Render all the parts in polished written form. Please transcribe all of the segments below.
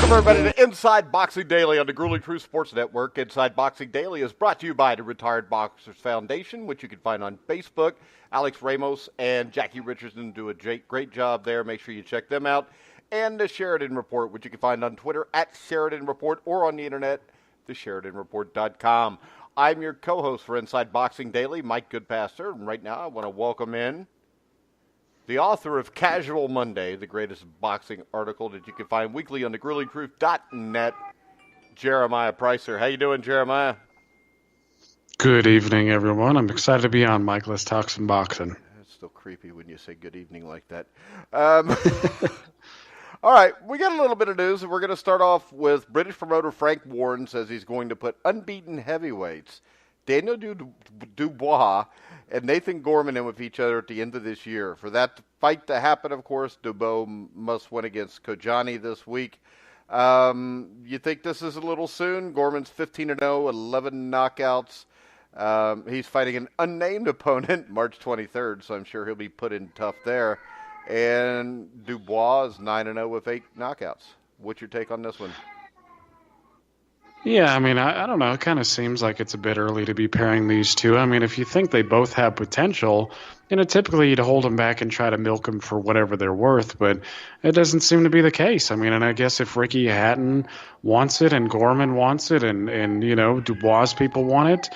Welcome, everybody, to Inside Boxing Daily on the Grueling Truth Sports Network. Inside Boxing Daily is brought to you by the Retired Boxers Foundation, which you can find on Facebook. Alex Ramos and Jackie Richardson do a great job there. Make sure you check them out. And the Sheridan Report, which you can find on Twitter at Sheridan Report or on the internet, thesheridanreport.com. I'm your co-host for Inside Boxing Daily, Mike Goodpaster, and right now I want to welcome in the author of Casual Monday, the greatest boxing article that you can find weekly on thegruelingtruth.net, Jeremiah Preisser. How you doing, Jeremiah? Good evening, everyone. I'm excited to be on, Mike. Let's talk some boxing. It's still creepy when you say good evening like that. All right, we got a little bit of news, and we're going to start off with British promoter Frank Warren says he's going to put unbeaten heavyweights Daniel Dubois and Nathan Gorman in with each other at the end of this year. For that fight to happen, of course, Dubois must win against Kojani this week. You think this is a little soon? Gorman's 15-0, 11 knockouts. He's fighting an unnamed opponent March 23rd, so I'm sure he'll be put in tough there. And Dubois is 9-0 with 8 knockouts. What's your take on this one? Yeah, I mean, I don't know. It kind of seems like it's a bit early to be pairing these two. I mean, if you think they both have potential, typically you'd hold them back and try to milk them for whatever they're worth, but it doesn't seem to be the case. I mean, and I guess if Ricky Hatton wants it and Gorman wants it and Dubois people want it,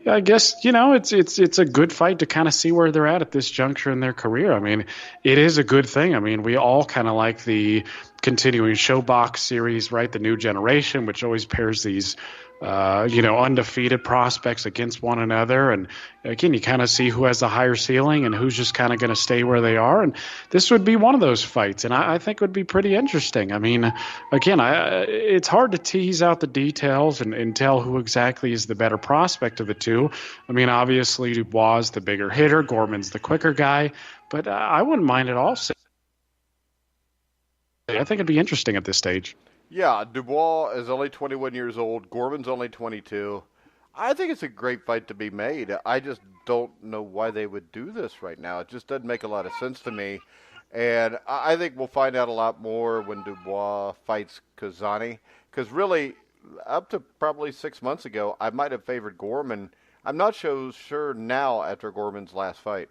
I guess, it's a good fight to kind of see where they're at this juncture in their career. I mean, it is a good thing. I mean, we all kind of like the continuing Showbox series, right? The new generation, which always pairs these, undefeated prospects against one another. And again, you kind of see who has the higher ceiling and who's just kind of going to stay where they are. And this would be one of those fights. And I think it would be pretty interesting. I mean, again, it's hard to tease out the details and tell who exactly is the better prospect of the two. I mean, obviously Dubois is the bigger hitter. Gorman's the quicker guy. But I wouldn't mind at all. I think it'd be interesting at this stage. Yeah, Dubois is only 21 years old. Gorman's only 22. I think it's a great fight to be made. I just don't know why they would do this right now. It just doesn't make a lot of sense to me. And I think we'll find out a lot more when Dubois fights Kojani. Because really, up to probably 6 months ago, I might have favored Gorman. I'm not so sure now after Gorman's last fight.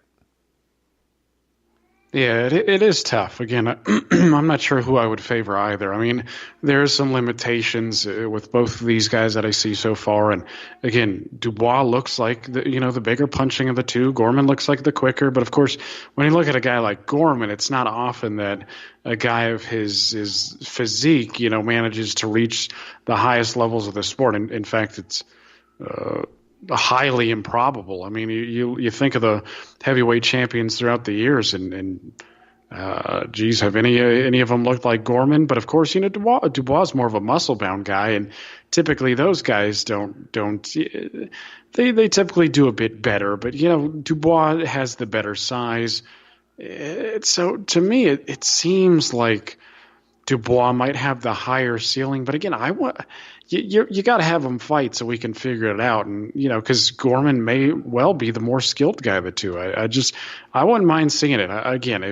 Yeah, it is tough. Again, I'm not sure who I would favor either. I mean, there's some limitations with both of these guys that I see so far. And again, Dubois looks like the bigger punching of the two. Gorman looks like the quicker. But of course, when you look at a guy like Gorman, it's not often that a guy of his physique, manages to reach the highest levels of the sport. In fact, it's highly improbable. I mean, you think of the heavyweight champions throughout the years, and have any of them looked like Gorman? But of course, Dubois is more of a muscle-bound guy, and typically those guys don't. They typically do a bit better, but Dubois has the better size. So to me, it seems like Dubois might have the higher ceiling, but again, you got to have them fight so we can figure it out, and because Gorman may well be the more skilled guy of the two. I wouldn't mind seeing it again.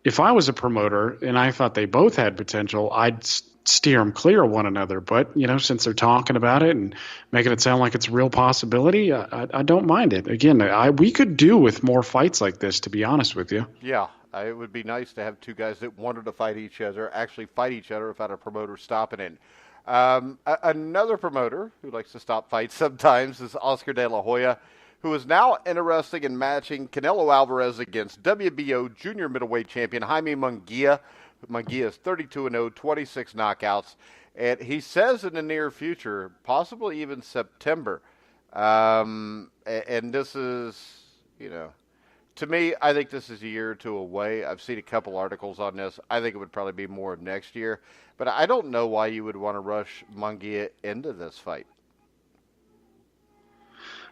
If I was a promoter and I thought they both had potential, I'd steer them clear of one another. But since they're talking about it and making it sound like it's a real possibility, I don't mind it. Again, we could do with more fights like this, to be honest with you. Yeah. It would be nice to have two guys that wanted to fight each other actually fight each other without a promoter stopping it. Another promoter who likes to stop fights sometimes is Oscar De La Hoya, who is now interested in matching Canelo Alvarez against WBO junior middleweight champion Jaime Munguia. Munguia is 32-0, 26 knockouts. And he says in the near future, possibly even September. And this is, to me, I think this is a year or two away. I've seen a couple articles on this. I think it would probably be more of next year. But I don't know why you would want to rush Munguia into this fight.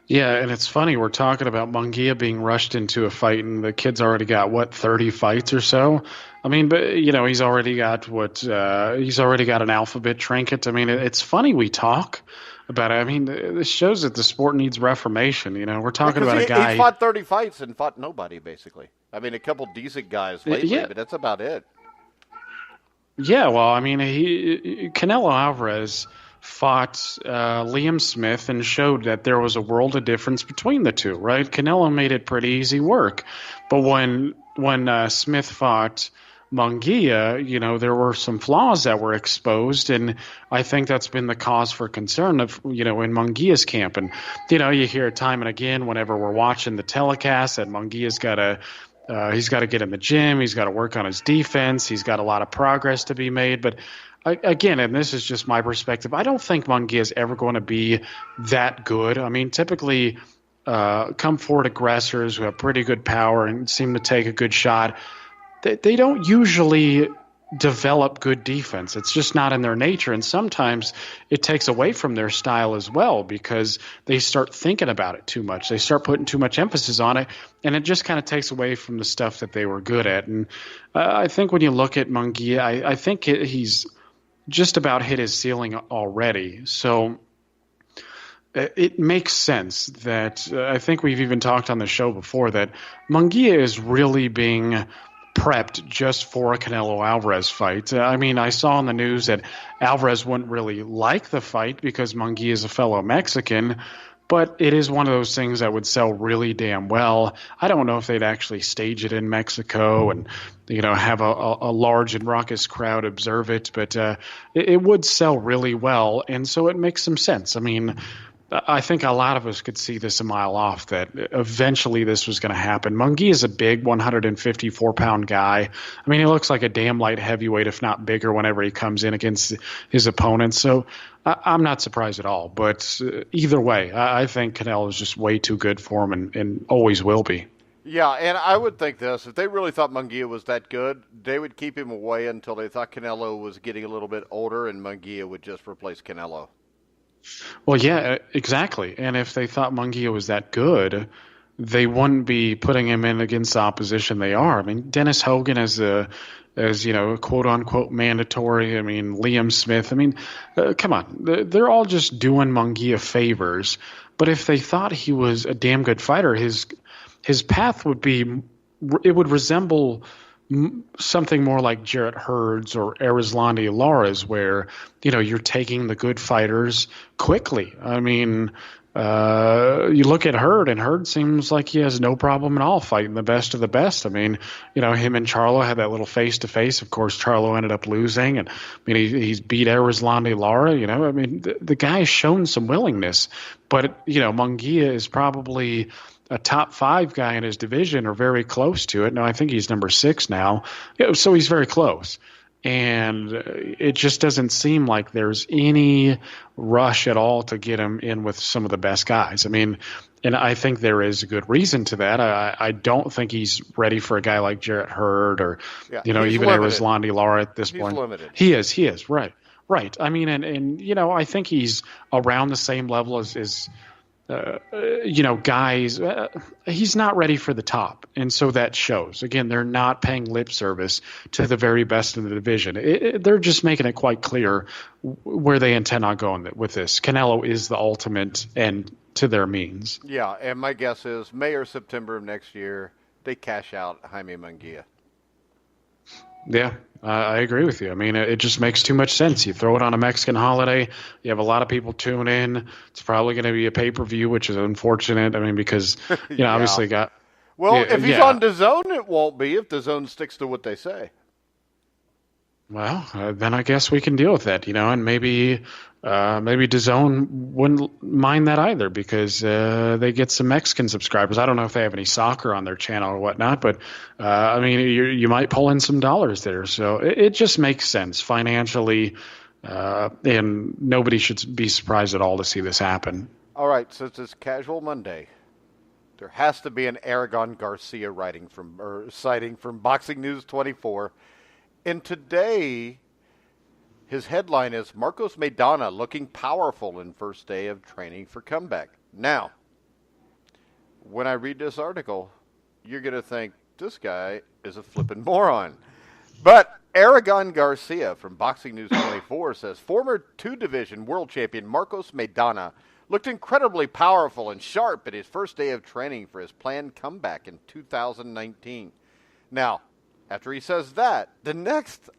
Yeah, and it's funny, we're talking about Munguia being rushed into a fight, and the kid's already got, 30 fights or so? I mean, but he's already got an alphabet trinket. I mean, it's funny we talk about it. I mean, this shows that the sport needs reformation. We're talking about a guy. He fought 30 fights and fought nobody, basically. I mean, a couple decent guys lately, but that's about it. Yeah, well, I mean, Canelo Alvarez fought Liam Smith and showed that there was a world of difference between the two, right? Canelo made it pretty easy work, but when Smith fought Munguia, there were some flaws that were exposed, and I think that's been the cause for concern of in Munguia's camp. And you hear it time and again whenever we're watching the telecast that Munguia's got to he's got to get in the gym. He's got to work on his defense. He's got a lot of progress to be made. But again, and this is just my perspective, I don't think Munguia is ever going to be that good. I mean, typically come forward aggressors who have pretty good power and seem to take a good shot, they don't usually develop good defense. It's just not in their nature. And sometimes it takes away from their style as well because they start thinking about it too much. They start putting too much emphasis on it, and it just kind of takes away from the stuff that they were good at. And I think when you look at Munguia, I think he's just about hit his ceiling already. So it makes sense that I think we've even talked on the show before that Munguia is really being prepped just for a Canelo Alvarez fight. I mean, I saw in the news that Alvarez wouldn't really like the fight because Munguia is a fellow Mexican, but it is one of those things that would sell really damn well. I don't know if they'd actually stage it in Mexico and have a large and raucous crowd observe it, but it would sell really well, and so it makes some sense. I mean, I think a lot of us could see this a mile off that eventually this was going to happen. Munguia is a big 154-pound guy. I mean, he looks like a damn light heavyweight, if not bigger, whenever he comes in against his opponents. So I'm not surprised at all. But either way, I think Canelo is just way too good for him and always will be. Yeah, and I would think this. If they really thought Munguia was that good, they would keep him away until they thought Canelo was getting a little bit older and Munguia would just replace Canelo. Well, yeah, exactly. And if they thought Munguia was that good, they wouldn't be putting him in against the opposition they are. I mean, Dennis Hogan as quote unquote mandatory. I mean, Liam Smith. I mean, come on, they're all just doing Munguia favors. But if they thought he was a damn good fighter, his path would resemble something more like Jarrett Hurd's or Erislandy Lara's, where you're taking the good fighters quickly. I mean, you look at Hurd, and Hurd seems like he has no problem at all fighting the best of the best. I mean, him and Charlo had that little face-to-face. Of course, Charlo ended up losing, and I mean, he's beat Erislandy Lara. I mean, the guy's shown some willingness, but Munguia is probably a top 5 guy in his division or very close to it. No, I think he's number 6 now. So he's very close. And it just doesn't seem like there's any rush at all to get him in with some of the best guys. I mean, and I think there is a good reason to that. I don't think he's ready for a guy like Jarrett Hurd or, even Erislandy Lara at this point. Limited. He is, right. Right. I mean, and I think he's around the same level as guys, he's not ready for the top. And so that shows. Again, they're not paying lip service to the very best in the division. They're just making it quite clear where they intend on going with this. Canelo is the ultimate end to their means. Yeah, and my guess is May or September of next year, they cash out Jaime Munguia. Yeah, I agree with you. I mean, it just makes too much sense. You throw it on a Mexican holiday. You have a lot of people tune in. It's probably going to be a pay-per-view, which is unfortunate. I mean, because, yeah. Obviously got... Well, if he's on DAZN, it won't be if DAZN sticks to what they say. Well, then I guess we can deal with that, and maybe DAZN wouldn't mind that either because they get some Mexican subscribers. I don't know if they have any soccer on their channel or whatnot, but I mean, you might pull in some dollars there. So it just makes sense financially, and nobody should be surprised at all to see this happen. All right, since it's Casual Monday, there has to be an Aragon Garcia sighting from Boxing News 24. And today, his headline is Marcos Maidana looking powerful in first day of training for comeback. Now, when I read this article, you're going to think this guy is a flippin' moron. But Aragon Garcia from Boxing News 24 says former 2-division world champion Marcos Maidana looked incredibly powerful and sharp at his first day of training for his planned comeback in 2019. Now, after he says that, the next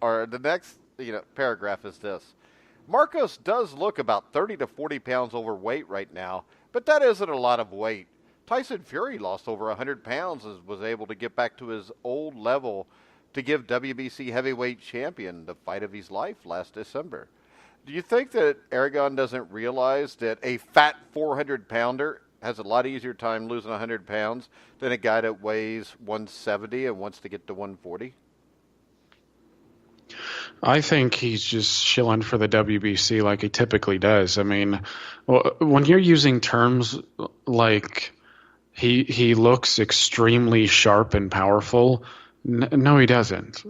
paragraph is this. Marcos does look about 30 to 40 pounds overweight right now, but that isn't a lot of weight. Tyson Fury lost over 100 pounds and was able to get back to his old level to give WBC heavyweight champion the fight of his life last December. Do you think that Aragon doesn't realize that a fat 400-pounder has a lot easier time losing 100 pounds than a guy that weighs 170 and wants to get to 140? I think he's just shilling for the WBC like he typically does. I mean, when you're using terms like he looks extremely sharp and powerful, no, he doesn't.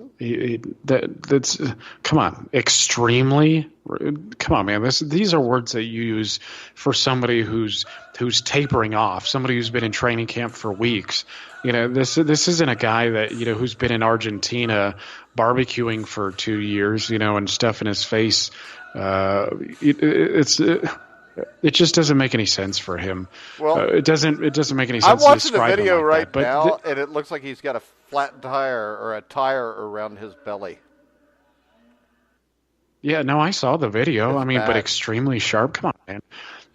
That's come on, extremely. Come on, man. These are words that you use for somebody who's tapering off, somebody who's been in training camp for weeks. This isn't a guy that who's been in Argentina barbecuing for 2 years, and stuffing his face. It just doesn't make any sense for him. Well, it doesn't make any sense. I'm watching the video right now, and it looks like he's got a flat tire or a tire around his belly. Yeah, no, I saw the video. It's bad. But extremely sharp. Come on, man.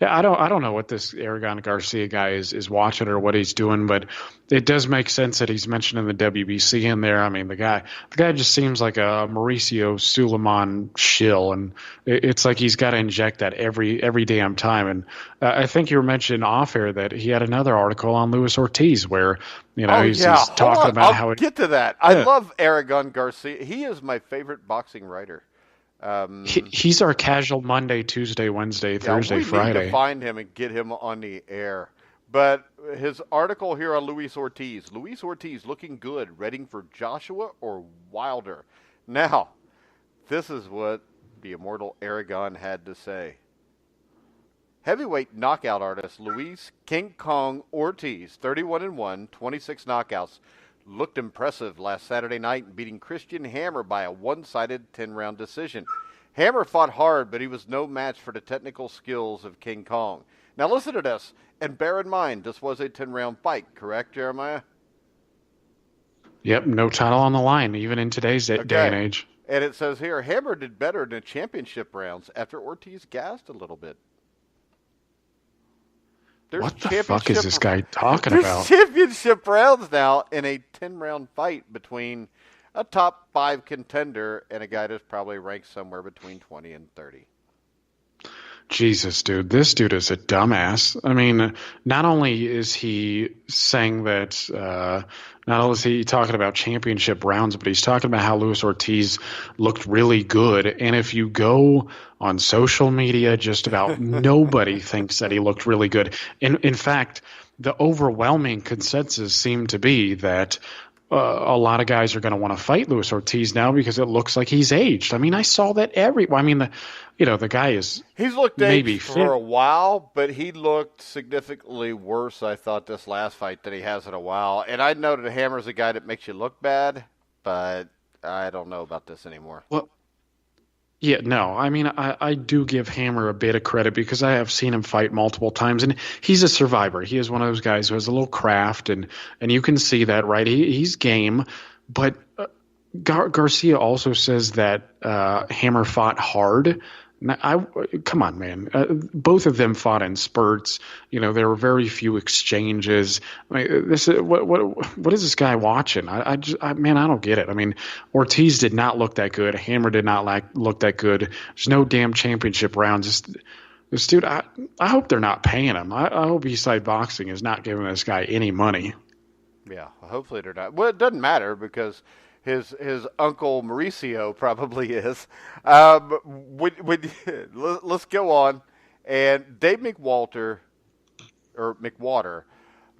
Yeah, I don't know what this Aragon Garcia guy is watching or what he's doing, but it does make sense that he's mentioning the WBC in there. The guy just seems like a Mauricio Suleiman shill, and it's like he's got to inject that every damn time. And I think you were mentioning off air that he had another article on Luis Ortiz where he's talking about how get to that. I love Aragon Garcia. He is my favorite boxing writer. He's our casual Monday, Tuesday, Wednesday, Thursday, Friday. We need to find him and get him on the air. But his article here on Luis Ortiz looking good, ready for Joshua or Wilder. Now, this is what the immortal Aragon had to say. Heavyweight knockout artist Luis King Kong Ortiz, 31-1, 26 knockouts, looked impressive last Saturday night, beating Christian Hammer by a one-sided 10-round decision. Hammer fought hard, but he was no match for the technical skills of King Kong. Now listen to this, and bear in mind, this was a 10-round fight, correct, Jeremiah? Yep, no title on the line, even in today's day and age. And it says here, Hammer did better in the championship rounds after Ortiz gassed a little bit. What the fuck is this guy talking about? There's championship rounds now in a 10-round fight between a top 5 contender and a guy that's probably ranked somewhere between 20 and 30. Jesus, dude. This dude is a dumbass. Not only is he saying that, not only is he talking about championship rounds, but he's talking about how Luis Ortiz looked really good. And if you go on social media, just about nobody thinks that he looked really good. In fact, the overwhelming consensus seemed to be that a lot of guys are going to want to fight Luis Ortiz now because it looks like he's aged. I saw that the guy is he's looked maybe aged for a while, but he looked significantly worse, I thought, this last fight than he has in a while. And I know that Hammer's a guy that makes you look bad, but I don't know about this anymore. Well, yeah, no. I do give Hammer a bit of credit because I have seen him fight multiple times, and he's a survivor. He is one of those guys who has a little craft, and you can see that, right? He's game, but Garcia also says that Hammer fought hard. Come on, man. Both of them fought in spurts. There were very few exchanges. This is what is this guy watching? I don't get it. Ortiz did not look that good. Hammer did not look that good. There's no damn championship rounds. This dude, I hope they're not paying him. I hope Eastside Boxing is not giving this guy any money. Yeah, hopefully they're not. Well, it doesn't matter because his uncle Mauricio probably is. Let's go on. And Dave McWater,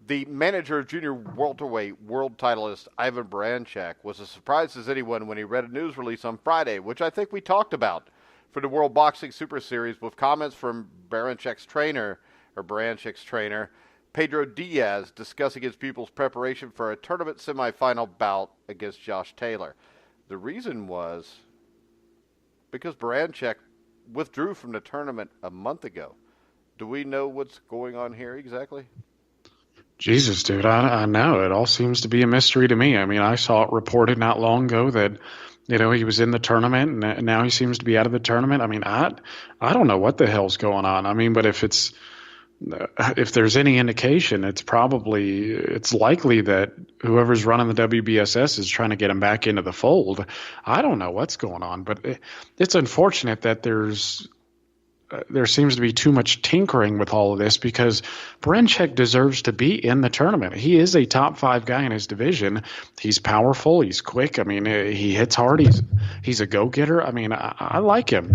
the manager of junior welterweight world titleist Ivan Baranchyk, was as surprised as anyone when he read a news release on Friday, which I think we talked about for the World Boxing Super Series, with comments from Barancyk's trainer, Pedro Diaz, discussing his pupil's preparation for a tournament semifinal bout against Josh Taylor. The reason was because Baranchyk withdrew from the tournament a month ago. Do we know what's going on here exactly? Jesus, dude, I know. It all seems to be a mystery to me. I saw it reported not long ago that He was in the tournament, and now he seems to be out of the tournament. I mean, I don't know what the hell's going on. I mean, but if there's any indication, it's likely that whoever's running the WBSS is trying to get him back into the fold. I don't know what's going on, but it's unfortunate that there seems to be too much tinkering with all of this, because Brenchek deserves to be in the tournament. He is a top 5 guy in his division. He's powerful. He's quick. I mean, he hits hard. He's a go-getter. I mean, I like him,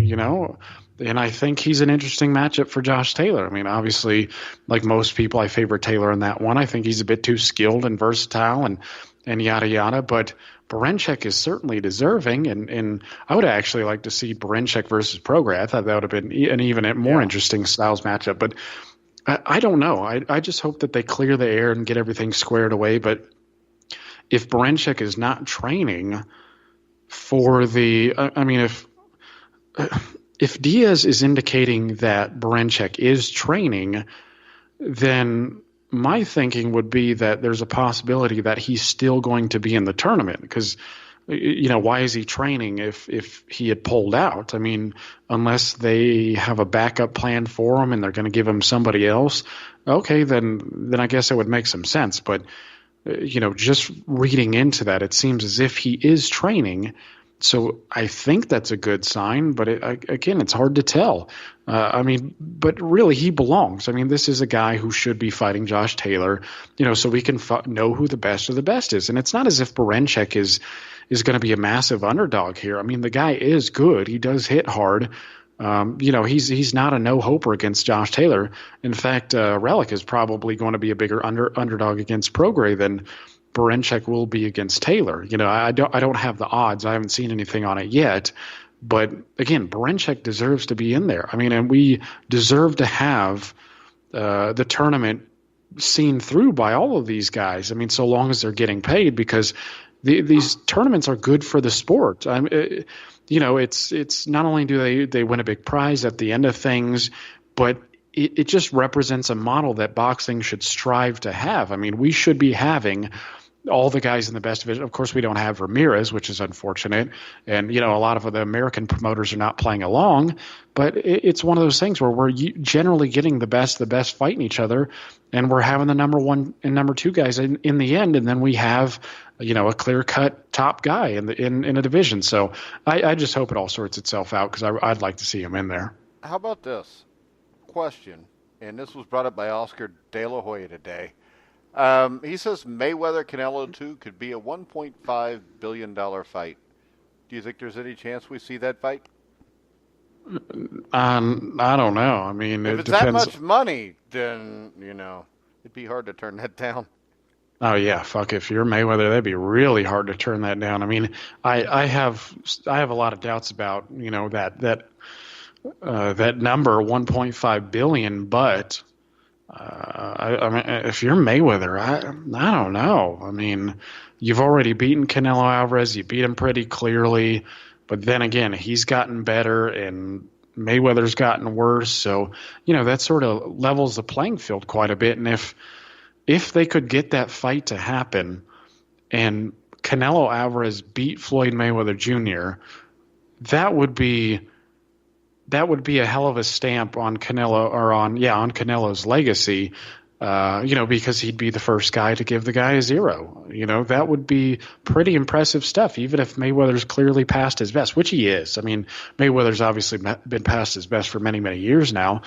and I think he's an interesting matchup for Josh Taylor. I mean, obviously, like most people, I favor Taylor in that one. I think he's a bit too skilled and versatile and yada yada, but Brenchek is certainly deserving, and I would actually like to see Brenchek versus Prograis. I thought that would have been an even more interesting styles matchup, but I don't know. I just hope that they clear the air and get everything squared away. But if Brenchek is not training for if Diaz is indicating that Brenchek is training, then my thinking would be that there's a possibility that he's still going to be in the tournament, because, why is he training if he had pulled out? I mean, unless they have a backup plan for him and they're going to give him somebody else, okay, then I guess it would make some sense. But, just reading into that, it seems as if he is training. So I think that's a good sign, but again, it's hard to tell. But really, he belongs. I mean, this is a guy who should be fighting Josh Taylor, so we can know who the best of the best is. And it's not as if Brenchek is going to be a massive underdog here. I mean, the guy is good. He does hit hard. He's not a no-hoper against Josh Taylor. In fact, Relic is probably going to be a bigger underdog against Prograis than Brenchek will be against Taylor. I don't have the odds. I haven't seen anything on it yet. But again, Brenchek deserves to be in there. I mean, and we deserve to have the tournament seen through by all of these guys. I mean, so long as they're getting paid, because these tournaments are good for the sport. It's not only do they win a big prize at the end of things, but it just represents a model that boxing should strive to have. I mean, we should be having all the guys in the best division. Of course, we don't have Ramirez, which is unfortunate. And, a lot of the American promoters are not playing along. But it's one of those things where we're generally getting the best fighting each other. And we're having the number 1 and number 2 guys in the end. And then we have, a clear-cut top guy in a division. So I just hope it all sorts itself out, because I'd like to see him in there. How about this question? And this was brought up by Oscar De La Hoya today. He says Mayweather-Canelo 2 could be a $1.5 billion fight. Do you think there's any chance we see that fight? I don't know. I mean, if it's depends. that much money, then, it'd be hard to turn that down. Oh, yeah. Fuck, if you're Mayweather, that'd be really hard to turn that down. I mean, I have a lot of doubts about, that number, 1.5 billion, but I mean, if you're Mayweather, I don't know. I mean, you've already beaten Canelo Alvarez. You beat him pretty clearly. But then again, he's gotten better and Mayweather's gotten worse. So, that sort of levels the playing field quite a bit. And if they could get that fight to happen and Canelo Alvarez beat Floyd Mayweather Jr., that would be a hell of a stamp on Canelo, or on Canelo's legacy, because he'd be the first guy to give the guy a 0. That would be pretty impressive stuff, even if Mayweather's clearly past his best, which he is. I mean, Mayweather's obviously been past his best for many, many years now.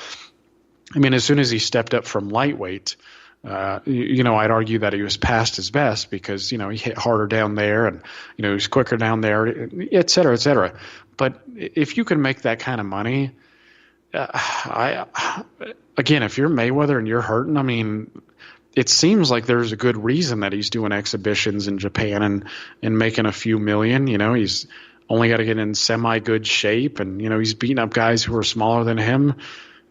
I mean, as soon as he stepped up from lightweight, I'd argue that he was past his best, because, he hit harder down there and, he was quicker down there, et cetera, et cetera. But if you can make that kind of money, again, if you're Mayweather and you're hurting, I mean, it seems like there's a good reason that he's doing exhibitions in Japan and making a few million. He's only got to get in semi-good shape, and, he's beating up guys who are smaller than him.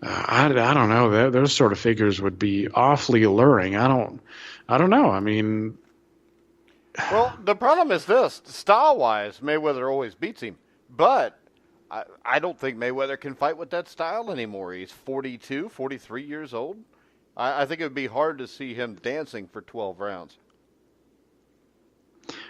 I don't know. Those sort of figures would be awfully alluring. I don't know. I mean, well, the problem is this: style-wise, Mayweather always beats him, but I don't think Mayweather can fight with that style anymore. He's 42, 43 years old. I think it would be hard to see him dancing for 12 rounds.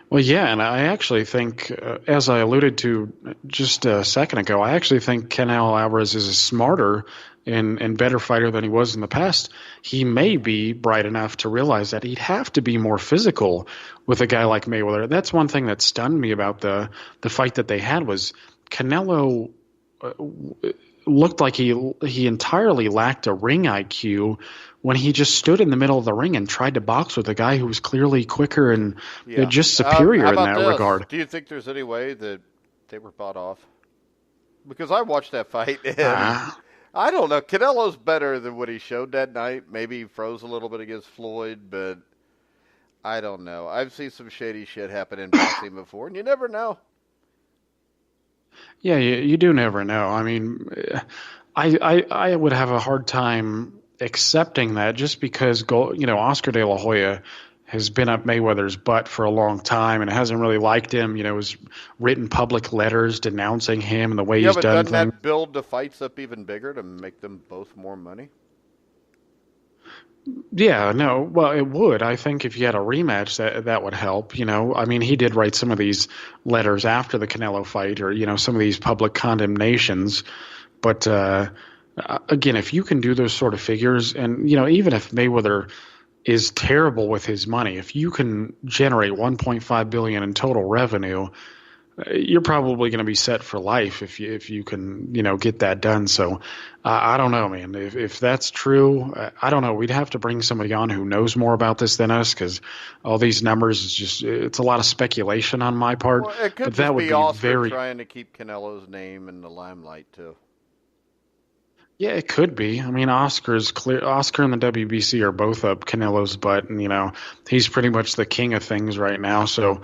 Well, yeah, and I actually think, as I alluded to just a second ago, I actually think Canelo Alvarez is a smarter and better fighter than he was in the past. He may be bright enough to realize that he'd have to be more physical with a guy like Mayweather. That's one thing that stunned me about the fight that they had was Canelo looked like he entirely lacked a ring IQ when he just stood in the middle of the ring and tried to box with a guy who was clearly quicker and just superior How in about that this? regard. Do you think there's any way that they were bought off? Because I watched that fight, and I don't know. Canelo's better than what he showed that night. Maybe he froze a little bit against Floyd, but I don't know. I've seen some shady shit happen in boxing before, and you never know. Yeah, you do never know. I mean, I would have a hard time accepting that just because Oscar De La Hoya has been up Mayweather's butt for a long time and hasn't really liked him. Has written public letters denouncing him and the way he's but done doesn't things. that build the fights up even bigger to make them both more money? Yeah, no, well, it would. I think if you had a rematch, that would help. I mean, he did write some of these letters after the Canelo fight, or some of these public condemnations. But again, if you can do those sort of figures, and even if Mayweather is terrible with his money, if you can generate 1.5 billion in total revenue, you're probably going to be set for life if you can get that done. So I don't know, man. If that's true, I don't know. We'd have to bring somebody on who knows more about this than us, because all these numbers it's a lot of speculation on my part. Well, it could but that would be Oscar trying to keep Canelo's name in the limelight too. Yeah, it could be. I mean, Oscar's clear. Oscar and the WBC are both up Canelo's butt, and he's pretty much the king of things right now. So.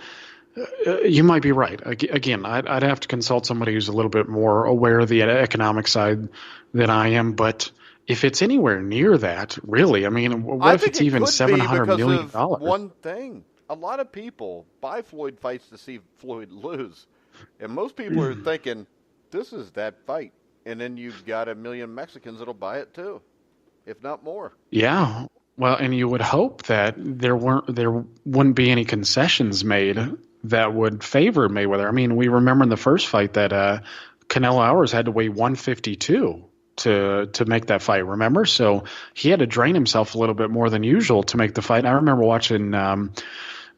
You might be right. Again, I'd have to consult somebody who's a little bit more aware of the economic side than I am. But if it's anywhere near that, really, I mean, what if it's even $700 million? One thing, a lot of people buy Floyd fights to see Floyd lose, and most people are thinking this is that fight, and then you've got 1 million Mexicans that'll buy it too, if not more. Yeah. Well, and you would hope that there wouldn't be any concessions made that would favor Mayweather. I mean, we remember in the first fight that Canelo Alvarez had to weigh 152 to make that fight, remember? So he had to drain himself a little bit more than usual to make the fight. And I remember watching,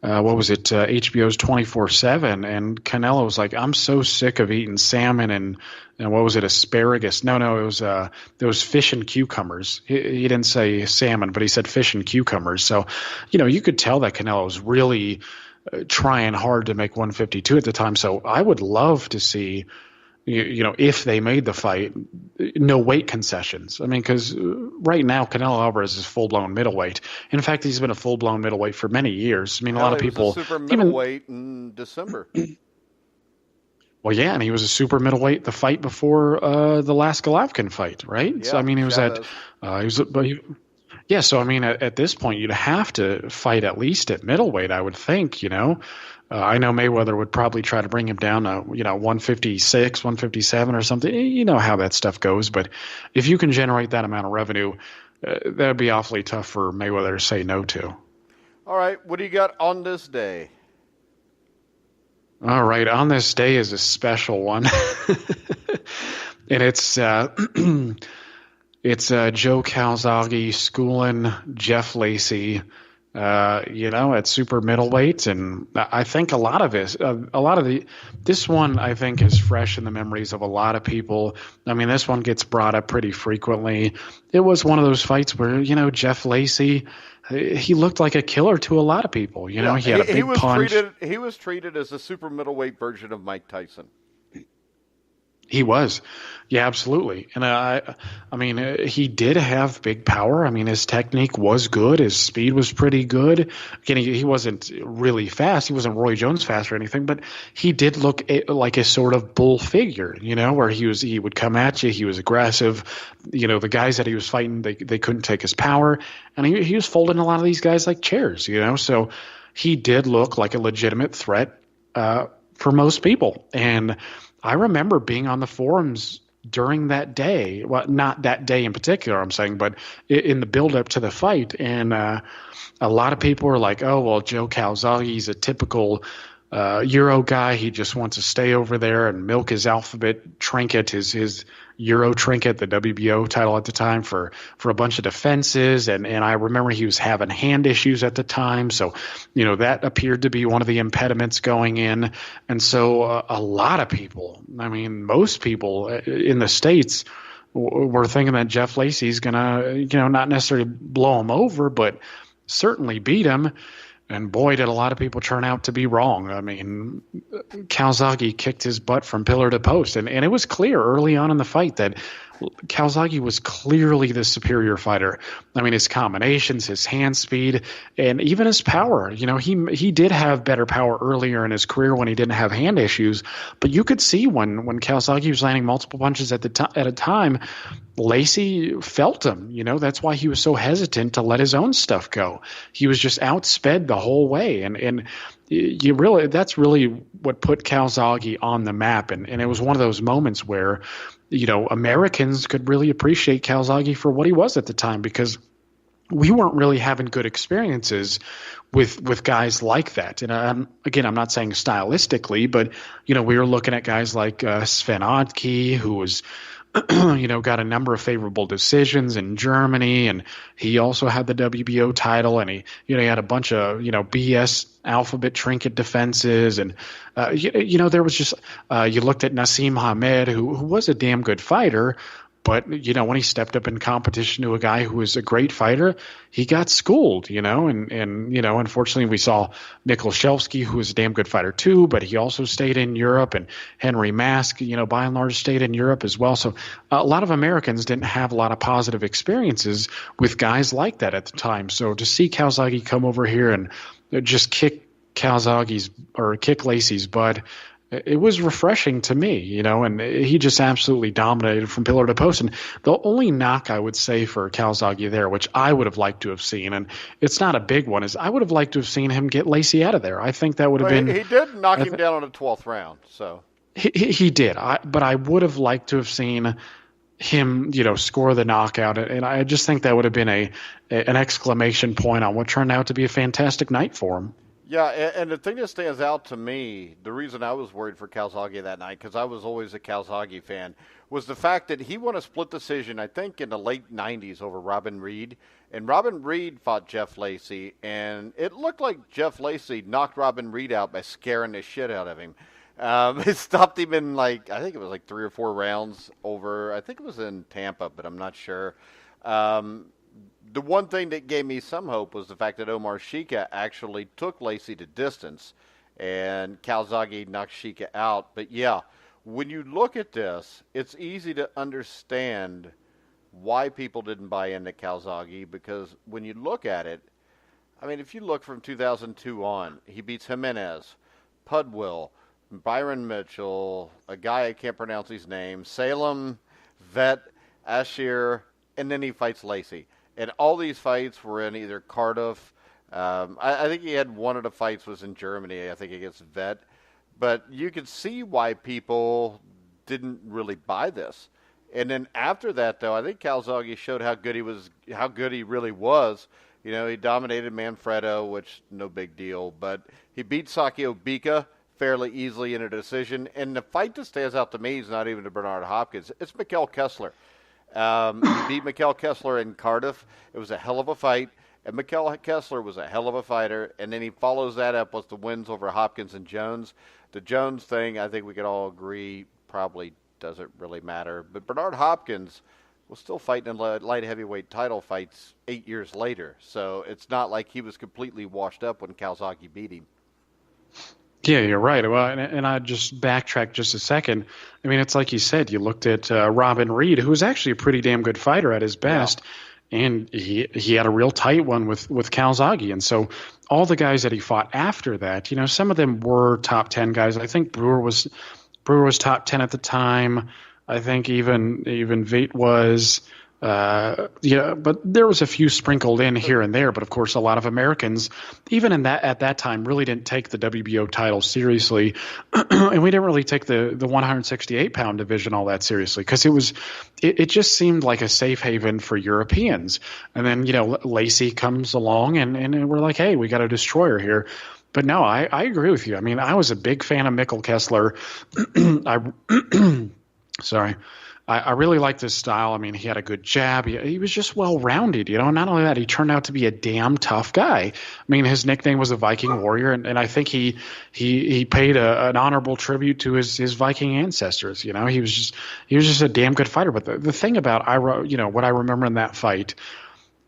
HBO's 24/7, and Canelo was like, I'm so sick of eating salmon and what was it, asparagus? No, it was fish and cucumbers. He didn't say salmon, but he said fish and cucumbers. So, you could tell that Canelo was really trying hard to make 152 at the time. So I would love to see, if they made the fight, no weight concessions. I mean, because right now Canelo Alvarez is full-blown middleweight. In fact, he's been a full-blown middleweight for many years. I mean, a lot of people. He was a super middleweight in December. Well, yeah, and he was a super middleweight the fight before the last Golovkin fight, right? Yeah, so I mean, he was yeah, so I mean, at this point, you'd have to fight at least at middleweight, I would think. I know Mayweather would probably try to bring him down to 156, 157 or something. You know how that stuff goes. But if you can generate that amount of revenue, that would be awfully tough for Mayweather to say no to. All right, what do you got on this day? All right, on this day is a special one, and it's Joe Calzaghe schooling Jeff Lacy, at super middleweight, and I think this one I think is fresh in the memories of a lot of people. I mean, this one gets brought up pretty frequently. It was one of those fights where Jeff Lacy, he looked like a killer to a lot of people. He had a big punch. He was treated as a super middleweight version of Mike Tyson. He was. Yeah, absolutely. And I mean, he did have big power. I mean, his technique was good. His speed was pretty good. Again, he wasn't really fast. He wasn't Roy Jones fast or anything, but he did look like a sort of bull figure, where he would come at you. He was aggressive. The guys that he was fighting, they couldn't take his power. And he was folding a lot of these guys like chairs, So he did look like a legitimate threat for most people. And I remember being on the forums during that day. Well, not that day in particular, I'm saying, but in the build-up to the fight. And a lot of people were like, oh, well, Joe Calzaghe's a typical Euro guy. He just wants to stay over there and milk his alphabet trinket, his Euro trinket, the WBO title at the time, for a bunch of defenses. And I remember he was having hand issues at the time. So, that appeared to be one of the impediments going in. And so a lot of people, I mean, most people in the States were thinking that Jeff Lacy's going to, not necessarily blow him over, but certainly beat him. And boy, did a lot of people turn out to be wrong. I mean, Calzaghe kicked his butt from pillar to post. And it was clear early on in the fight that Calzaghe was clearly the superior fighter. I mean, his combinations, his hand speed, and even his power. He did have better power earlier in his career when he didn't have hand issues. But you could see when Calzaghe was landing multiple punches at a time, Lacy felt him. That's why he was so hesitant to let his own stuff go. He was just outsped the whole way, and that's really what put Calzaghe on the map. And it was one of those moments where Americans could really appreciate Calzaghe for what he was at the time, because we weren't really having good experiences with guys like that. And I'm not saying stylistically, but we were looking at guys like Sven Odke, who was got a number of favorable decisions in Germany, and he also had the WBO title, and he had a bunch of BS alphabet trinket defenses, and there was just you looked at Nassim Hamed, who was a damn good fighter. But, when he stepped up in competition to a guy who was a great fighter, he got schooled, and unfortunately we saw Nick Olszewski, who was a damn good fighter too, but he also stayed in Europe, and Henry Mask, by and large stayed in Europe as well. So a lot of Americans didn't have a lot of positive experiences with guys like that at the time. So to see Calzaghe come over here and just kick Lacy's butt, it was refreshing to me, and he just absolutely dominated from pillar to post. And the only knock I would say for Calzaghe there, which I would have liked to have seen, and it's not a big one, is I would have liked to have seen him get Lacy out of there. I think that would have been. He did knock him down on the 12th round, so. He did, but I would have liked to have seen him, score the knockout, and I just think that would have been an exclamation point on what turned out to be a fantastic night for him. Yeah, and the thing that stands out to me, the reason I was worried for Calzaghe that night, because I was always a Calzaghe fan, was the fact that he won a split decision, I think, in the late 90s over Robin Reed. And Robin Reed fought Jeff Lacy, and it looked like Jeff Lacy knocked Robin Reed out by scaring the shit out of him. It stopped him in, I think it was 3 or 4 rounds over, I think it was in Tampa, but I'm not sure. The one thing that gave me some hope was the fact that Omar Shika actually took Lacy to distance, and Calzaghe knocked Shika out. But yeah, when you look at this, it's easy to understand why people didn't buy into Calzaghe, because when you look at it, I mean, if you look from 2002 on, he beats Jimenez, Pudwill, Byron Mitchell, a guy I can't pronounce his name, Salem, Vet, Ashir, and then he fights Lacy. And all these fights were in either Cardiff. I think he had one of the fights was in Germany, I think against Vet. But you could see why people didn't really buy this. And then after that, though, I think Calzaghe showed how good he really was. He dominated Manfredo, which no big deal. But he beat Sakio Bika fairly easily in a decision. And the fight that stands out to me is not even to Bernard Hopkins. It's Mikkel Kessler. He beat Mikkel Kessler in Cardiff. It was a hell of a fight, and Mikkel Kessler was a hell of a fighter, and then he follows that up with the wins over Hopkins and Jones. The Jones thing, I think we could all agree, probably doesn't really matter, but Bernard Hopkins was still fighting in light heavyweight title fights 8 years later, so it's not like he was completely washed up when Calzaghe beat him. Yeah, you're right. Well, and I just backtrack just a second. I mean, it's like you said, you looked at Robin Reed, who was actually a pretty damn good fighter at his best, and he had a real tight one with Calzaghe. And so all the guys that he fought after that, some of them were top 10 guys. I think Brewer was top 10 at the time. I think even Veit was. But there was a few sprinkled in here and there. But of course, a lot of Americans, even at that time, really didn't take the WBO title seriously, and we didn't really take the 168-pound division all that seriously, because it just seemed like a safe haven for Europeans. And then Lacy comes along, and we're like, hey, we got a destroyer here. But no, I agree with you. I mean, I was a big fan of Mikkel Kessler. I sorry. I really liked his style. I mean, he had a good jab. He was just well-rounded, you know. Not only that, he turned out to be a damn tough guy. I mean, his nickname was the Viking Warrior, and I think he paid an honorable tribute to his Viking ancestors. You know, he was just a damn good fighter. But the thing about what I remember in that fight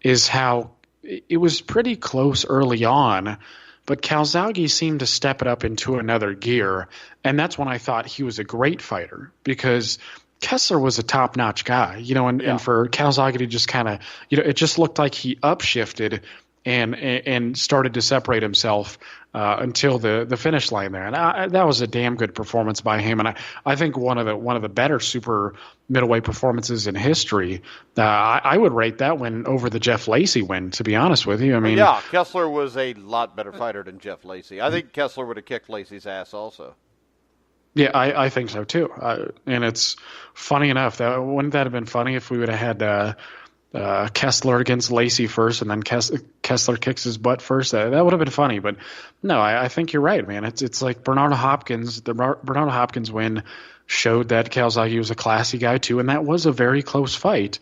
is how it was pretty close early on, but Calzaghe seemed to step it up into another gear, and that's when I thought he was a great fighter because Kessler was a top-notch guy, you know, and for Calzaghe to just kind of, you know, it just looked like he upshifted and started to separate himself until the finish line there, and that was a damn good performance by him, and I think one of the better super middleweight performances in history. I would rate that win over the Jeff Lacy win, to be honest with you. I mean, yeah, Kessler was a lot better fighter than Jeff Lacy. I think Kessler would have kicked Lacy's ass also. Yeah, I think so too. And it's funny enough that wouldn't that have been funny if we would have had Kessler against Lacy first, and then Kessler kicks his butt first. That would have been funny. But no, I think you're right, man. It's like Bernardo Hopkins. The Bernardo Hopkins win showed that Calzaghe was a classy guy too, and that was a very close fight.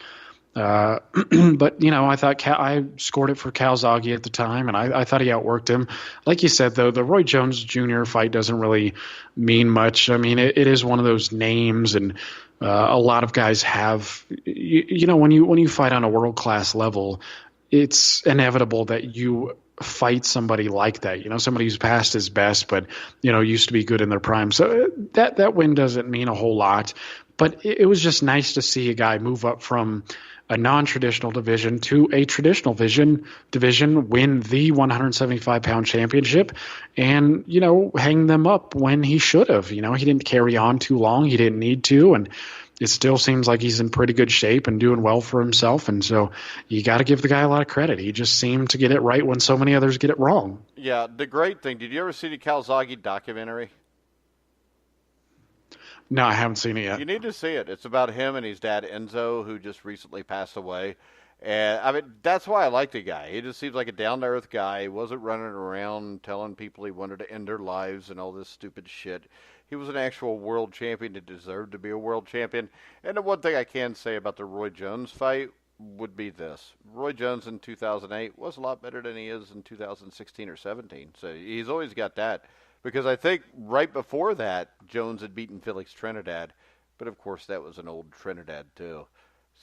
But, you know, I thought I scored it for Calzaghe at the time, and I thought he outworked him. Like you said, though, the Roy Jones Jr. fight doesn't really mean much. I mean, it is one of those names, and a lot of guys have, you know, when you fight on a world-class level, it's inevitable that you fight somebody like that, you know, somebody who's past his best, but, you know, used to be good in their prime. So that win doesn't mean a whole lot, but it was just nice to see a guy move up from a non-traditional division to a traditional division, win the 175-pound championship, and, you know, hang them up when he should have. You know, he didn't carry on too long. He didn't need to, and it still seems like he's in pretty good shape and doing well for himself. And so you got to give the guy a lot of credit. He just seemed to get it right when so many others get it wrong. Yeah, the great thing, did you ever see the Calzaghe documentary? No, I haven't seen it yet. You need to see it. It's about him and his dad, Enzo, who just recently passed away. And, I mean, that's why I like the guy. He just seems like a down-to-earth guy. He wasn't running around telling people he wanted to end their lives and all this stupid shit. He was an actual world champion that deserved to be a world champion. And the one thing I can say about the Roy Jones fight would be this. Roy Jones in 2008 was a lot better than he is in 2016 or 17. So he's always got that. Because I think right before that, Jones had beaten Felix Trinidad. But, of course, that was an old Trinidad, too.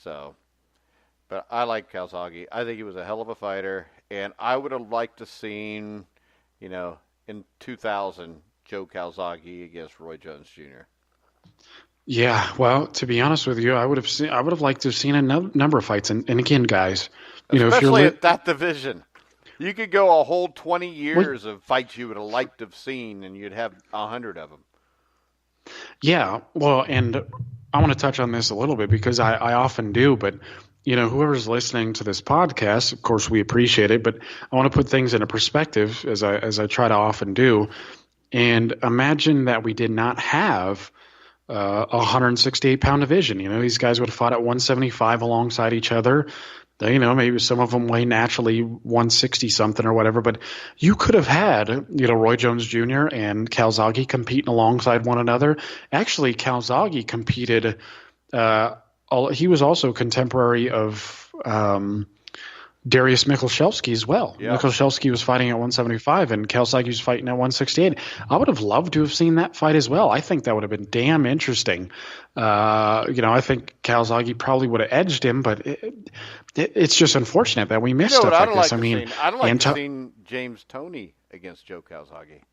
So, but I like Calzaghe. I think he was a hell of a fighter. And I would have liked to seen, you know, in 2000, Joe Calzaghe against Roy Jones Jr. Yeah, well, to be honest with you, I would have liked to have seen a number of fights. And again, guys, you know, especially at that division. You could go a whole 20 years of fights you would have liked to have seen, and you'd have 100 of them. Yeah, well, and I want to touch on this a little bit because I often do, but, you know, whoever's listening to this podcast, of course, we appreciate it, but I want to put things in a perspective as I try to often do, and imagine that we did not have a 168-pound division. You know, these guys would have fought at 175 alongside each other. You know, maybe some of them weigh naturally 160 something or whatever, but you could have had, you know, Roy Jones Jr. and Calzaghe competing alongside one another. Actually, Calzaghe competed. He was also contemporary of Darius Michalczewski as well. Yeah. Michalczewski was fighting at 175 and Calzaghe was fighting at 168. I would have loved to have seen that fight as well. I think that would have been damn interesting. You know, I think Calzaghe probably would have edged him, but it's just unfortunate that we missed stuff like this. I don't like to see James Toney against Joe Calzaghe.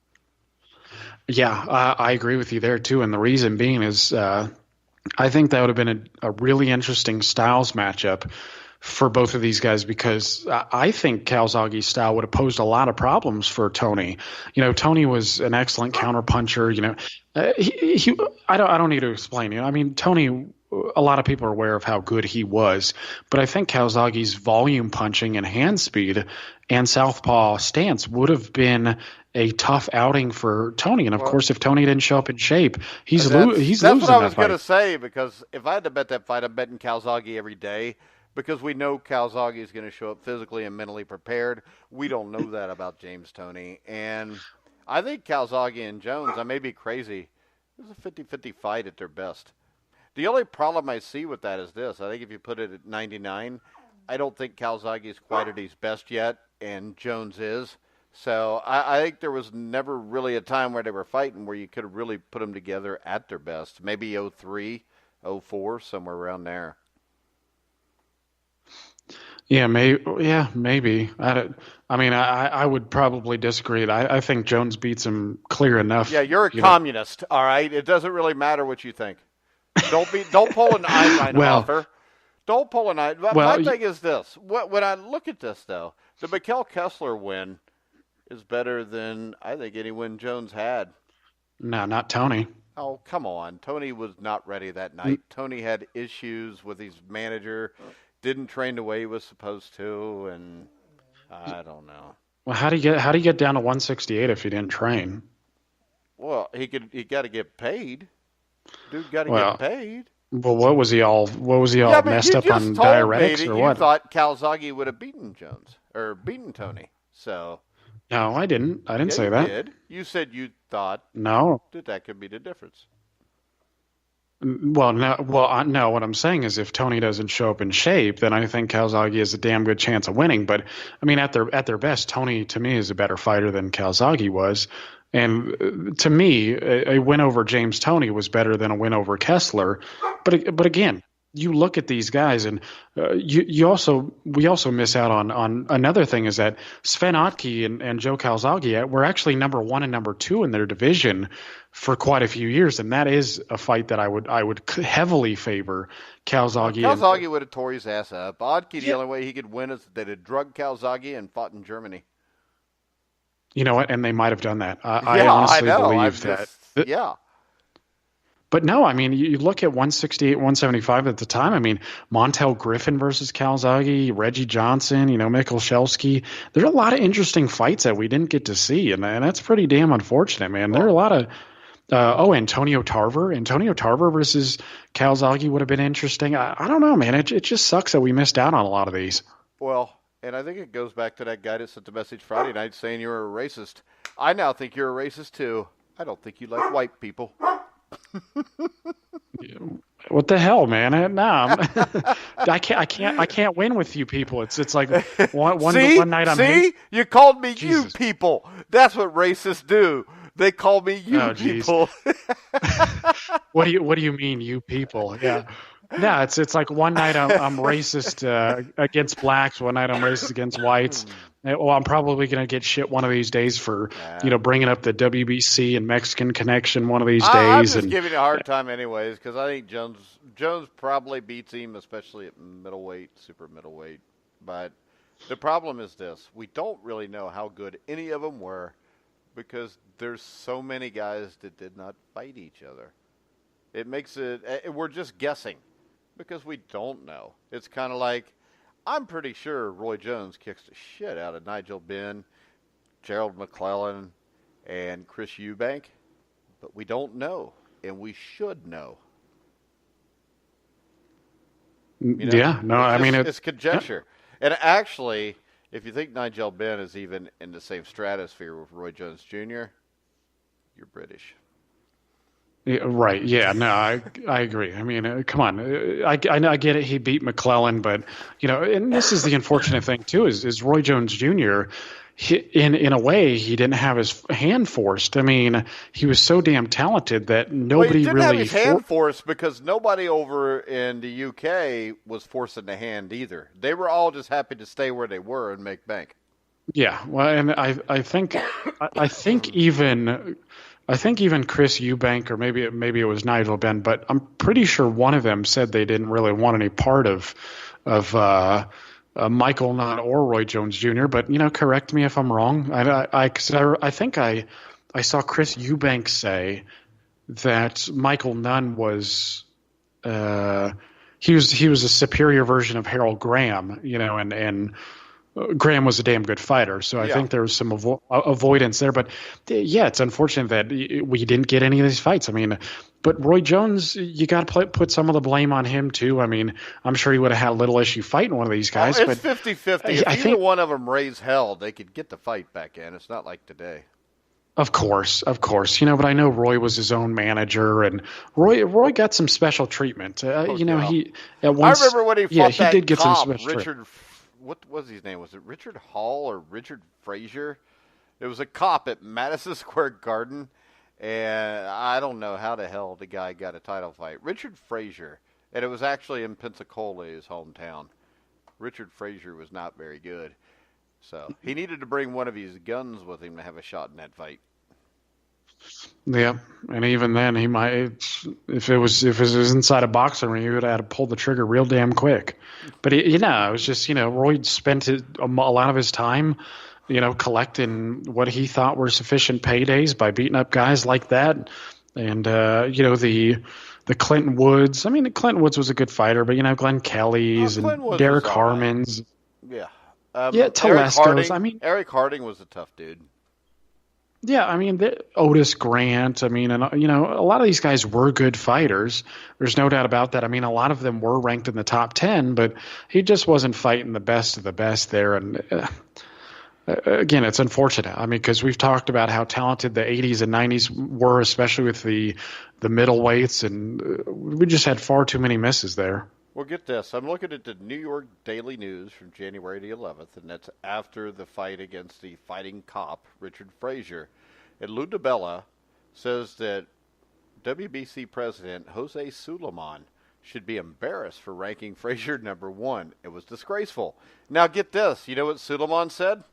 Yeah, I agree with you there too, and the reason being is I think that would have been a really interesting styles matchup for both of these guys because I think Calzaghe's style would have posed a lot of problems for Toney. You know, Toney was an excellent counterpuncher. You know, I don't need to explain. You know, I mean, Toney. A lot of people are aware of how good he was, but I think Calzaghe's volume punching and hand speed and southpaw stance would have been a tough outing for Toney. And of course, if Toney didn't show up in shape, he's losing. That's what I was going to say because if I had to bet that fight, I'm betting Calzaghe every day. Because we know Calzaghe is going to show up physically and mentally prepared. We don't know that about James Toney. And I think Calzaghe and Jones, I may be crazy, it was a 50-50 fight at their best. The only problem I see with that is this. I think if you put it at 99, I don't think Calzaghe is quite at his best yet, and Jones is. So I think there was never really a time where they were fighting where you could have really put them together at their best. Maybe 03, 04, somewhere around there. Yeah, maybe. I would probably disagree. I think Jones beats him clear enough. Yeah, you're a communist, all right? It doesn't really matter what you think. Don't pull an Einstein offer. Don't pull an Einstein. My thing is this. When I look at this, though, the Mikkel Kessler win is better than, I think, any win Jones had. No, not Tony. Oh, come on. Tony was not ready that night. Tony had issues with his manager, didn't train the way he was supposed to, and I don't know. Well, how do you get down to 168 if he didn't train? Well, he got to get paid. Dude got to get paid. Well, what was he all messed up on diuretics or what? You thought Calzaghe would have beaten Jones or beaten Tony. So no, I didn't. I didn't say that. You did. You said you thought that could be the difference. Well, no. What I'm saying is, if Tony doesn't show up in shape, then I think Calzaghe has a damn good chance of winning. But I mean, at their best, Tony to me is a better fighter than Calzaghe was. And to me, a win over James Toney was better than a win over Kessler. But again, you look at these guys, and we also miss out on another thing is that Sven Otke and Joe Calzaghe were actually number 1 and number 2 in their division for quite a few years, and that is a fight that I would heavily favor Calzaghe. Calzaghe would have tore his ass up. Otke, the only way he could win is that it drugged Calzaghe and fought in Germany. You know what? And they might have done that. I honestly believe that. Yeah. But no, I mean, you look at 168, 175 at the time. I mean, Montel Griffin versus Calzaghe, Reggie Johnson, Michalczewski. There are a lot of interesting fights that we didn't get to see, and that's pretty damn unfortunate, man. There are a lot of Antonio Tarver. Antonio Tarver versus Calzaghe would have been interesting. I don't know, man. It just sucks that we missed out on a lot of these. Well, and I think it goes back to that guy that sent the message Friday night saying you were a racist. I now think you're a racist, too. I don't think you like white people. What the hell, man? No, I can't win with you people. It's like one night I'm you called me Jesus. You people. That's what racists do. They call me you people. What do you mean, you people? Yeah. No, it's like one night I'm racist against blacks, one night I'm racist against whites. Well, I'm probably going to get shit one of these days for bringing up the WBC and Mexican connection one of these days. I'm just giving you a hard time anyways because I think Jones probably beats him, especially at middleweight, super middleweight. But the problem is this. We don't really know how good any of them were because there's so many guys that did not fight each other. It makes it – we're just guessing. Because we don't know. It's kind of like, I'm pretty sure Roy Jones kicks the shit out of Nigel Benn, Gerald McClellan, and Chris Eubank. But we don't know. And we should know. It's conjecture. Yeah. And actually, if you think Nigel Benn is even in the same stratosphere with Roy Jones Jr., you're British. Yeah, right. Yeah. No, I agree. I mean, come on. I get it. He beat McClellan, but and this is the unfortunate thing too. Is Roy Jones Jr. In a way he didn't have his hand forced. I mean, he was so damn talented that nobody he didn't really have his hand forced because nobody over in the UK was forcing the hand either. They were all just happy to stay where they were and make bank. Yeah. Well, and I think even Chris Eubank, or maybe it was Nigel Benn, but I'm pretty sure one of them said they didn't really want any part of Michael Nunn or Roy Jones Jr. But correct me if I'm wrong. I think I saw Chris Eubank say that Michael Nunn was he was a superior version of Harold Graham, and Graham was a damn good fighter, so I think there was some avoidance there. But yeah, it's unfortunate that we didn't get any of these fights. I mean, but Roy Jones, you got to put some of the blame on him too. I mean, I'm sure he would have had a little issue fighting one of these guys. Well, it's 50-50. If either one of them raised hell, they could get the fight back in. It's not like today. Of course, of course. But I know Roy was his own manager, and Roy got some special treatment. Oh yeah. He at I once, remember when he yeah, fought he that did get some cop, special treatment. Richard. What was his name? Was it Richard Hall or Richard Frazier? It was a cop at Madison Square Garden, and I don't know how the hell the guy got a title fight. Richard Frazier, and it was actually in Pensacola, his hometown. Richard Frazier was not very good, so he needed to bring one of his guns with him to have a shot in that fight. Yeah, and even then, he might if it was inside a boxing ring, he would have had to pull the trigger real damn quick. But it was just Roy spent a lot of his time, collecting what he thought were sufficient paydays by beating up guys like that, and the Clinton Woods. I mean, Clinton Woods was a good fighter, but Glenn Oh, Kelly's and Clint Woods was Derek all right. Harmon's, Yeah. yeah, Eric Telesco's. I Harding. mean, Eric Harding was a tough dude. yeah, I mean, Otis Grant. I mean, and a lot of these guys were good fighters. There's no doubt about that. I mean, a lot of them were ranked in the top 10, but he just wasn't fighting the best of the best there. And again, it's unfortunate. I mean, because we've talked about how talented the 80s and 90s were, especially with the middleweights, and we just had far too many misses there. Well, get this. I'm looking at the New York Daily News from January the 11th, and that's after the fight against the fighting cop, Richard Frazier. And Lou DiBella says that WBC President Jose Suleiman should be embarrassed for ranking Frazier number one. It was disgraceful. Now, get this. You know what Suleiman said?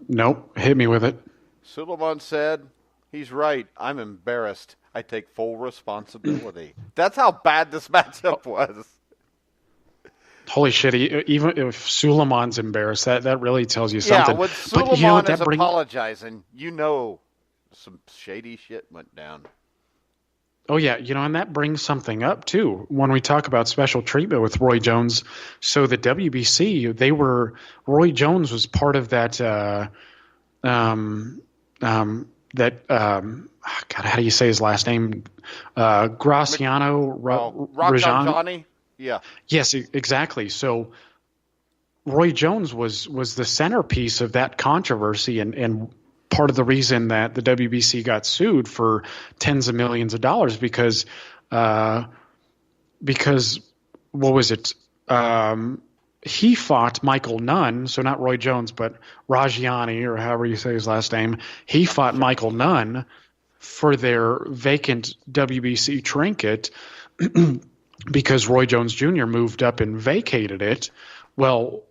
Nope, hit me with it. Suleiman said, he's right. I'm embarrassed. I take full responsibility. That's how bad this matchup was. Holy shit! Even if Suleiman's embarrassed, that really tells you Yeah, something. when But Suleiman that is brings. apologizing, some shady shit went down. Oh yeah, and that brings something up too when we talk about special treatment with Roy Jones. So the WBC, Roy Jones was part of that. God, how do you say his last name? Graciano Rockon Rajan. Johnny? Yeah. Yes, exactly. So Roy Jones was the centerpiece of that controversy and part of the reason that the WBC got sued for tens of millions of dollars because what was it? He fought Michael Nunn, so not Roy Jones, but Rajiani, or however you say his last name. He fought Michael Nunn for their vacant WBC trinket because Roy Jones Jr. moved up and vacated it. Well,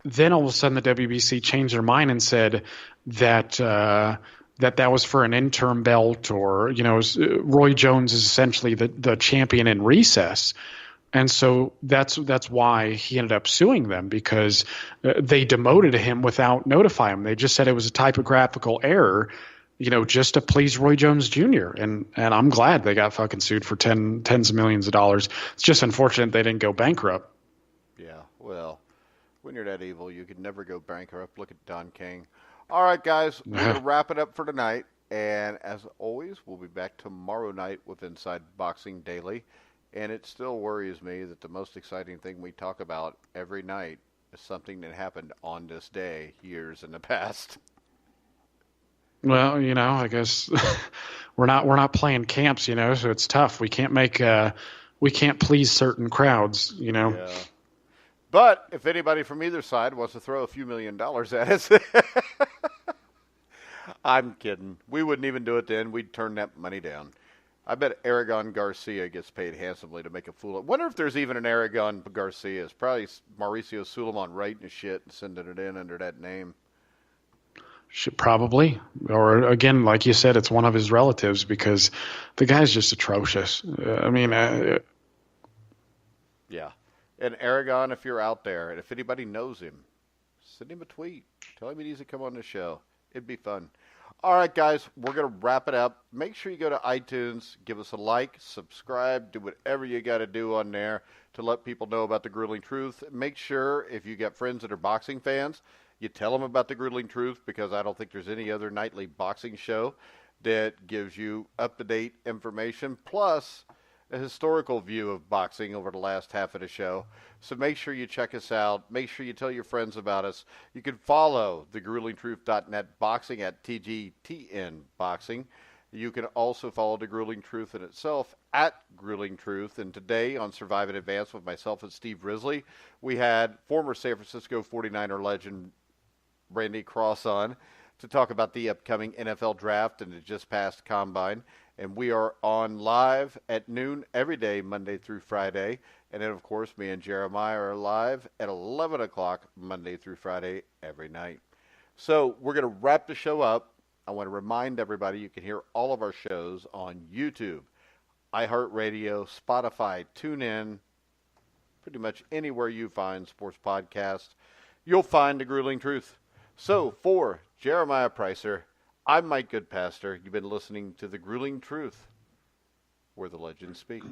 then all of a sudden the WBC changed their mind and said that that was for an interim belt, or Roy Jones is essentially the champion in recess. And so that's why he ended up suing them, because they demoted him without notifying him. They just said it was a typographical error, just to please Roy Jones Jr. And I'm glad they got fucking sued for tens of millions of dollars. It's just unfortunate they didn't go bankrupt. Yeah, well, when you're that evil, you could never go bankrupt. Look at Don King. All right, guys, we're going to wrap it up for tonight. And as always, we'll be back tomorrow night with Inside Boxing Daily. And it still worries me that the most exciting thing we talk about every night is something that happened on this day years in the past. Well, I guess we're not playing camps, so it's tough. We can't please certain crowds, Yeah. But if anybody from either side wants to throw a few $1,000,000 at us, I'm kidding. We wouldn't even do it then. We'd turn that money down. I bet Aragon Garcia gets paid handsomely to make a fool of. Wonder if there's even an Aragon Garcia. It's probably Mauricio Suleiman writing his shit and sending it in under that name. Should probably, or again, like you said, it's one of his relatives, because the guy's just atrocious. Yeah. And Aragon, if you're out there, and if anybody knows him, send him a tweet. Tell him he needs to come on the show. It'd be fun. All right, guys, we're going to wrap it up. Make sure you go to iTunes, give us a like, subscribe, do whatever you got to do on there to let people know about the Grueling Truth. Make sure, if you got friends that are boxing fans, you tell them about the Grueling Truth, because I don't think there's any other nightly boxing show that gives you up-to-date information. Plus, a historical view of boxing over the last half of the show. So make sure you check us out. Make sure you tell your friends about us. You can follow thegruelingtruth.net boxing at TGTN Boxing. You can also follow The Grueling Truth in itself at Grueling Truth. And today on Survive in Advance with myself and Steve Risley, we had former San Francisco 49er legend Randy Cross on to talk about the upcoming NFL draft and the just passed combine. And we are on live at noon every day, Monday through Friday. And then, of course, me and Jeremiah are live at 11 o'clock, Monday through Friday, every night. So we're going to wrap the show up. I want to remind everybody you can hear all of our shows on YouTube, iHeartRadio, Spotify, TuneIn, pretty much anywhere you find sports podcasts, you'll find The Grueling Truth. So for Jeremiah Preisser, I'm Mike Goodpaster. You've been listening to The Grueling Truth, where the legends speak.